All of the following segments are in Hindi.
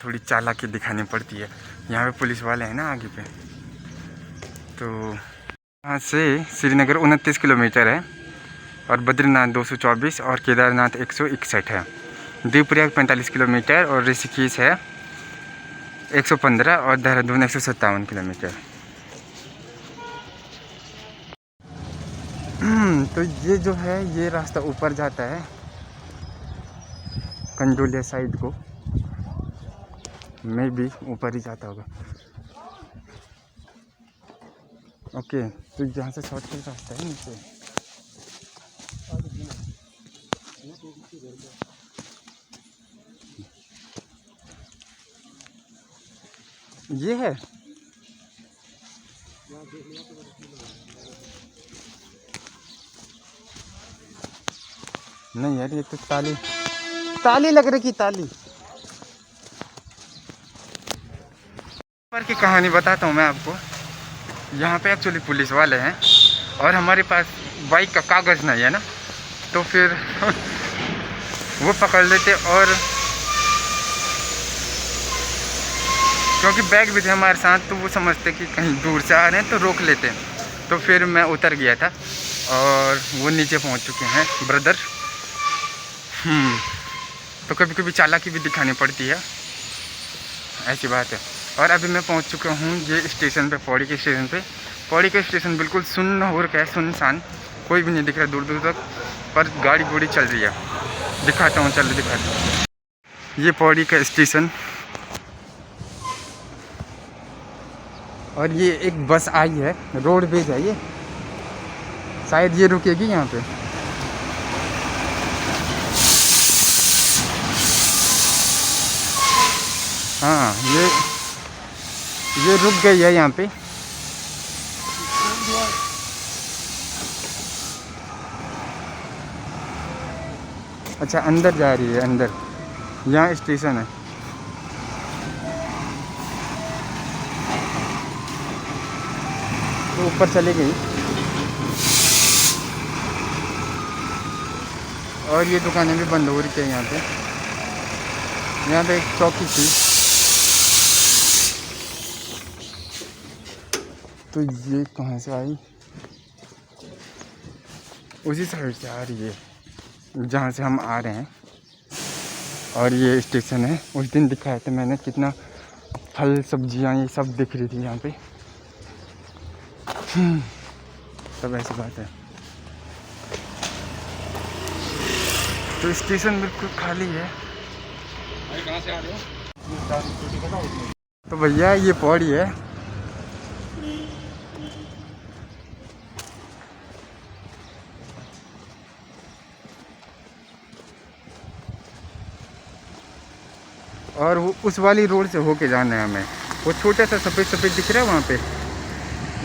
थोड़ी चालाकी दिखानी पड़ती है। यहाँ पे पुलिस वाले हैं ना आगे पे। तो यहाँ से श्रीनगर 29 किलोमीटर है और बद्रीनाथ 224 और केदारनाथ 161 है। देवप्रयाग 45 किलोमीटर और ऋषिकेश है 115 और देहरादून 157 किलोमीटर। तो ये जो है ये रास्ता ऊपर जाता है कंडोलिया साइड को, मैं भी ऊपर ही जाता होगा। ओके, तो यहाँ से शॉर्टकट रास्ता है नीचे। ये है नहीं यार, ये तो ताली लग रही ताली। पर की कहानी बताता हूँ मैं आपको। यहाँ पे एक्चुअली पुलिस वाले हैं और हमारे पास बाइक का कागज़ नहीं है ना, तो फिर वो पकड़ लेते और क्योंकि बैग भी थे हमारे साथ, तो वो समझते कि कहीं दूर से आ रहे हैं तो रोक लेते। तो फिर मैं उतर गया था और वो नीचे पहुँच चुके हैं ब्रदर। तो कभी कभी चालाकी भी दिखानी पड़ती है, ऐसी बात है। और अभी मैं पहुंच चुका हूं ये स्टेशन पे, पौड़ी के स्टेशन पे। पौड़ी का स्टेशन बिल्कुल सुन्न हो रखा है, सुनसान, कोई भी नहीं दिख रहा दूर दूर तक, पर गाड़ी गुड़ी चल रही है। दिखाता हूँ, चलो दिखाता हूँ। ये पौड़ी का स्टेशन और ये एक बस आई है, रोडवेज है ये, शायद ये रुकेगी यहाँ पे। हाँ, ये रुक गई है यहाँ पे। अच्छा, अंदर जा रही है, अंदर। यहाँ स्टेशन है। तो ऊपर चली गई और ये दुकानें भी बंद हो रही थी यहाँ पे। यहाँ पे एक चौकी थी, तो ये कहाँ से आई? उसी साइड से आ रही है जहाँ से हम आ रहे हैं। और ये स्टेशन है। उस दिन दिखाया था मैंने कितना फल सब्जियाँ ये सब दिख रही थी यहाँ पे। सब ऐसी बात है। तो स्टेशन बिल्कुल खाली है। कहाँ से आ रहे हो? तो भैया ये पौड़ी है। और वो उस वाली रोड से होके जाना है हमें। वो छोटा सा सफ़ेद सफ़ेद दिख रहा है वहाँ पे,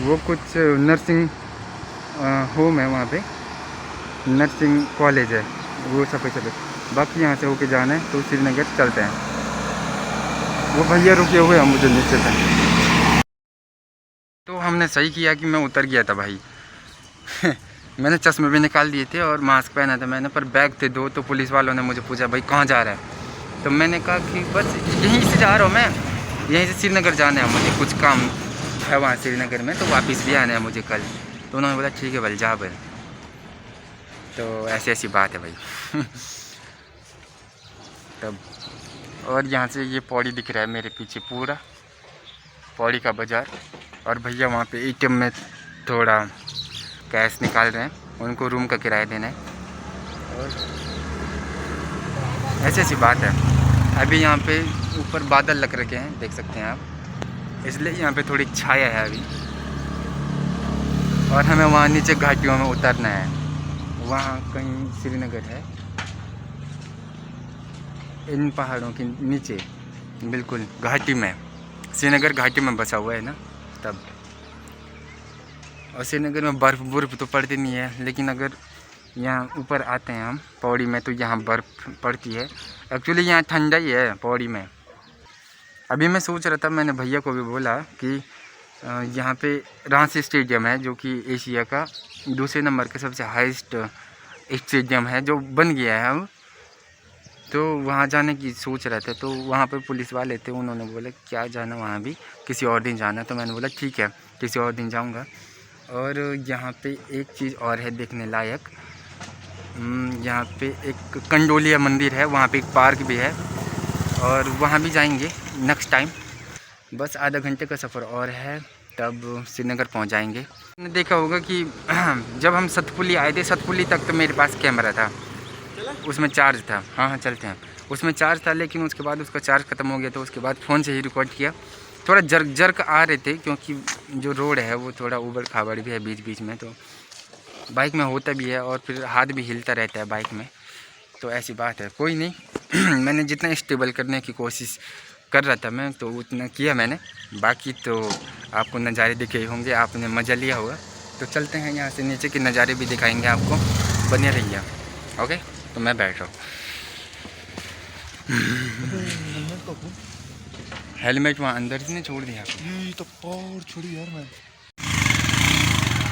वो कुछ नर्सिंग होम है वहाँ पे, नर्सिंग कॉलेज है वो सफ़ेद सफ़ेद। बाकी यहाँ से होके जाना है तो श्रीनगर चलते हैं। वो भैया रुके हुए हैं मुझे नीचे से। तो हमने सही किया कि मैं उतर गया था भाई। मैंने चश्मे भी निकाल दिए थे और मास्क पहना था मैंने, पर बैग थे दो। तो पुलिस वालों ने मुझे पूछा भाई कहाँ जा रहा है, तो मैंने कहा कि बस यहीं से जा रहा हूँ मैं, यहीं से श्रीनगर जाना है मुझे, कुछ काम है वहाँ श्रीनगर में, तो वापस भी आना है मुझे कल। तो उन्होंने बोला ठीक है भाई जा भाई। तो ऐसी ऐसी बात है भाई। तब और यहाँ से ये पौड़ी दिख रहा है मेरे पीछे, पूरा पौड़ी का बाज़ार। और भैया वहाँ पे एटीएम में थोड़ा कैश निकाल रहे हैं, उनको रूम का किराया देना है। और ऐसी ऐसी बात है। अभी यहाँ पे ऊपर बादल लग रखे हैं, देख सकते हैं आप, इसलिए यहाँ पे थोड़ी छाया है अभी। और हमें वहाँ नीचे घाटियों में उतरना है, वहाँ कहीं श्रीनगर है, इन पहाड़ों के नीचे बिल्कुल घाटी में। श्रीनगर घाटी में बसा हुआ है ना तब। और श्रीनगर में बर्फ़ तो पड़ती नहीं है, लेकिन अगर यहाँ ऊपर आते हैं हम पौड़ी में तो यहाँ बर्फ़ पड़ती है। एक्चुअली यहाँ ठंडा ही है पौड़ी में। अभी मैं सोच रहा था, मैंने भैया को भी बोला कि यहाँ पे रांची स्टेडियम है, जो कि एशिया का दूसरे नंबर का सबसे हाईएस्ट स्टेडियम है, जो बन गया है अब। तो वहाँ जाने की सोच रहे थे, तो वहाँ पे पुलिस वाले थे, उन्होंने बोला क्या जाना वहाँ भी, किसी और दिन जाना। तो मैंने बोला ठीक है किसी और दिन जाऊँगा। और यहाँ पे एक चीज़ और है देखने लायक, यहाँ पे एक कंडोलिया मंदिर है, वहाँ पे एक पार्क भी है, और वहाँ भी जाएंगे नेक्स्ट टाइम। बस आधा घंटे का सफ़र और है, तब श्रीनगर पहुँच जाएंगे। आपने देखा होगा कि जब हम सतपुली आए थे, सतपुली तक तो मेरे पास कैमरा था, उसमें चार्ज था। हाँ चलते हैं। उसमें चार्ज था, लेकिन उसके बाद उसका चार्ज ख़त्म हो गया, तो उसके बाद फ़ोन से ही रिकॉर्ड किया। थोड़ा जर्क आ रहे थे, क्योंकि जो रोड है वो थोड़ा ऊबड़ खाबड़ भी है बीच बीच में, तो बाइक में होता भी है, और फिर हाथ भी हिलता रहता है बाइक में, तो ऐसी बात है। कोई नहीं। मैंने जितना स्टेबल करने की कोशिश कर रहा था मैं, तो उतना किया मैंने। बाकी तो आपको नज़ारे दिखे होंगे, आपने मज़ा लिया होगा। तो चलते हैं, यहाँ से नीचे के नज़ारे भी दिखाएंगे आपको, बने रहिए। ओके, तो मैं बैठ रहा हूँ। हेलमेट वहाँ अंदर से नहीं छोड़ दिया? ये तो पावर छोड़ी यार मैं।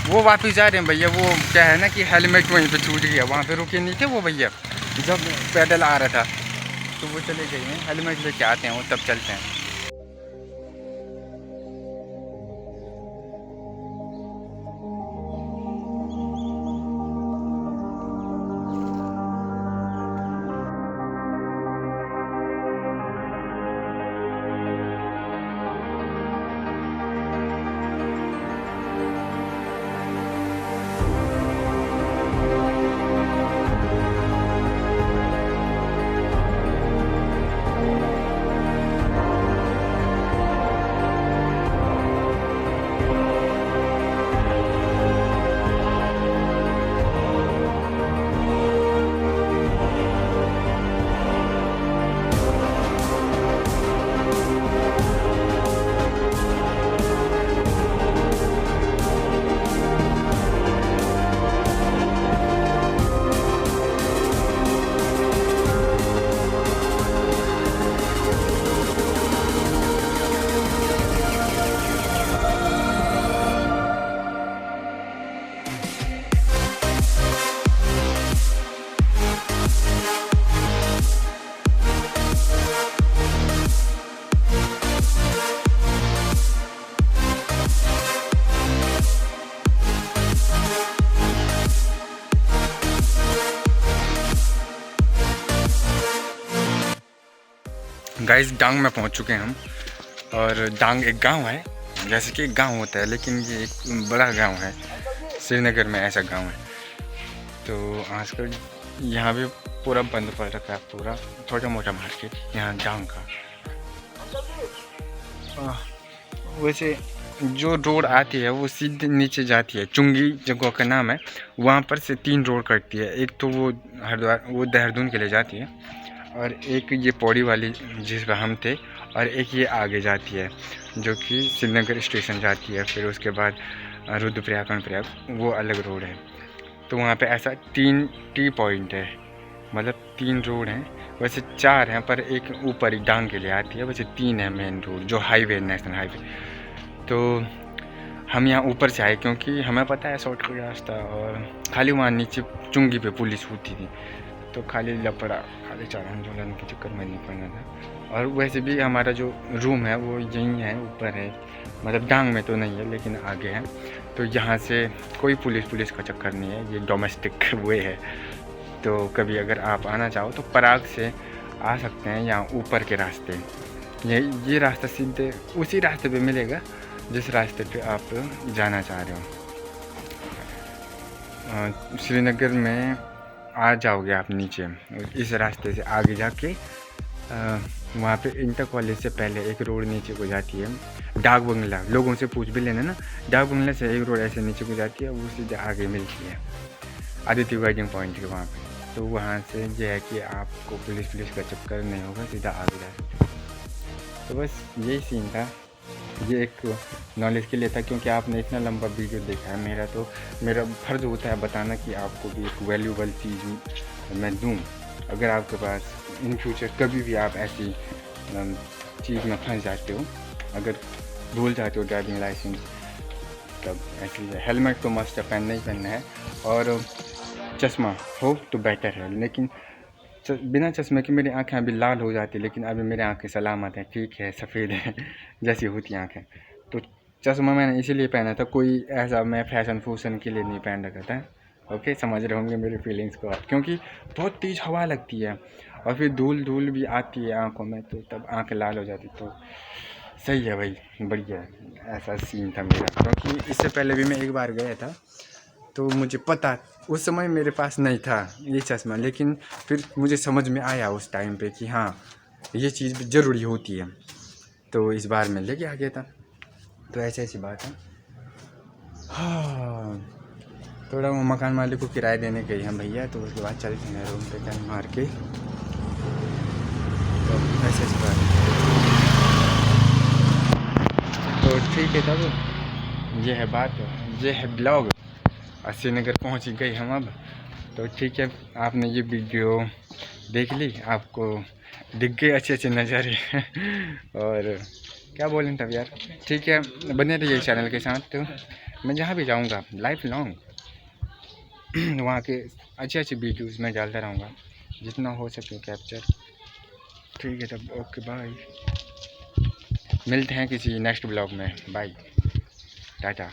वो वापस जा रहे हैं भैया। वो क्या है ना कि हेलमेट वहीं पे छूट गया, वहाँ पे रुके नहीं थे वो भैया, जब पैदल आ रहा था, तो वो चले गए हैं। हेलमेट लेके आते हैं वो, तब चलते हैं। गाइस डांग में पहुंच चुके हैं हम। और डांग एक गांव है, जैसे कि एक गांव होता है, लेकिन ये एक बड़ा गांव है। श्रीनगर में ऐसा गांव है। तो आजकल यहाँ भी पूरा बंद पड़ रखा है, पूरा छोटा मोटा मार्केट यहाँ डांग का। वैसे जो रोड आती है वो सीधे नीचे जाती है, चुंगी जगह का नाम है, वहाँ पर से 3 रोड कटती है। एक तो वो हरिद्वार, वो देहरादून के लिए जाती है, और एक ये पौड़ी वाली जिस पर हम थे, और एक ये आगे जाती है जो कि श्रीनगर स्टेशन जाती है। फिर उसके बाद रुद्रप्रयाग कर्णप्रयाग, वो अलग रोड है। तो वहाँ पे ऐसा 3 टी पॉइंट है, मतलब 3 रोड हैं। वैसे 4 हैं, पर एक ऊपर डांग के लिए आती है। वैसे 3 है मेन रोड, जो हाईवे, नेशनल हाईवे। तो हम यहाँ ऊपर से आए, क्योंकि हमें पता है शॉर्टकट रास्ता, और खाली वहाँ नीचे चुंगी पे पुलिस होती थी, तो खाली लपड़ा, खाली चालन चोलन के चक्कर में नहीं पड़ना था। और वैसे भी हमारा जो रूम है वो यहीं है, ऊपर है, मतलब डांग में तो नहीं है लेकिन आगे है। तो यहाँ से कोई पुलिस का चक्कर नहीं है, ये डोमेस्टिक वे है। तो कभी अगर आप आना चाहो तो पराग से आ सकते हैं, यहाँ ऊपर के रास्ते। ये रास्ता सीधे उसी रास्ते पे मिलेगा जिस रास्ते पे आप जाना चाह रहे हो। श्रीनगर में आ जाओगे आप नीचे, इस रास्ते से आगे जाके वहाँ पे इंटर कॉलेज से पहले एक रोड नीचे को जाती है, डाक बंगला। लोगों से पूछ भी लेना ना, डाक बंगला से एक रोड ऐसे नीचे को जाती है, वो सीधे आगे मिलती है आदित्य वेडिंग पॉइंट के वहाँ पे। तो वहाँ से ये है कि आपको पुलिस का चक्कर नहीं होगा, सीधा आगे जा सकते। तो बस यही सीन था, ये एक नॉलेज के लिए था, क्योंकि आपने इतना लंबा वीडियो देखा है मेरा, तो मेरा फ़र्ज़ होता है बताना कि आपको भी एक वैल्यूबल चीज़ मैं दूँ। अगर आपके पास इन फ्यूचर कभी भी आप ऐसी चीज़ में फंस जाते हो, अगर भूल जाते हो ड्राइविंग लाइसेंस, तब ऐसी हेलमेट तो मस्ट पहनना ही पहनना है, और चश्मा हो तो बेटर है। लेकिन बिना चश्मे के मेरी आंखें अभी लाल हो जाती, लेकिन अभी मेरी आंखें सलामत हैं, ठीक है, सफ़ेद है जैसी होती आंखें। तो चश्मा मैंने इसीलिए पहना था, कोई ऐसा मैं फैशन के लिए नहीं पहन रखा था। ओके, समझ रहे होंगे मेरी फीलिंग्स को, क्योंकि बहुत तेज़ हवा लगती है और फिर धूल भी आती है आंखों में, तो तब आंखें लाल हो जाती। तो सही है भाई, बढ़िया है। ऐसा सीन था मेरा, क्योंकि इससे पहले भी मैं एक बार गया था, तो मुझे पता, उस समय मेरे पास नहीं था ये चश्मा, लेकिन फिर मुझे समझ में आया उस टाइम पे कि हाँ ये चीज़ भी ज़रूरी होती है, तो इस बार मैं लेके आ गया था। तो ऐसी बात है। हाँ, थोड़ा वो मकान मालिक को किराया देने गई हैं भैया, तो उसके बाद चलते हैं रूम पे टाइम मार के। तो ऐसी बात है। तो ठीक है, तब ये है बात, ये है ब्लॉग। श्रीनगर पहुँच गए हम अब। तो ठीक है, आपने ये वीडियो देख ली, आपको दिख गए अच्छे नज़ारे और क्या बोलें तब यार। ठीक है, बने रहिए चैनल के साथ। तो मैं जहाँ भी जाऊँगा लाइफ लॉन्ग वहाँ के अच्छे वीडियोज़ मैं डालता रहूँगा, जितना हो सके कैप्चर। ठीक है, तब ओके बाय, मिलते हैं किसी नेक्स्ट ब्लॉग में। बाय, टाटा,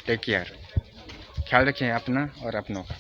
टेक केयर, ख्याल रखें अपना और अपनों का।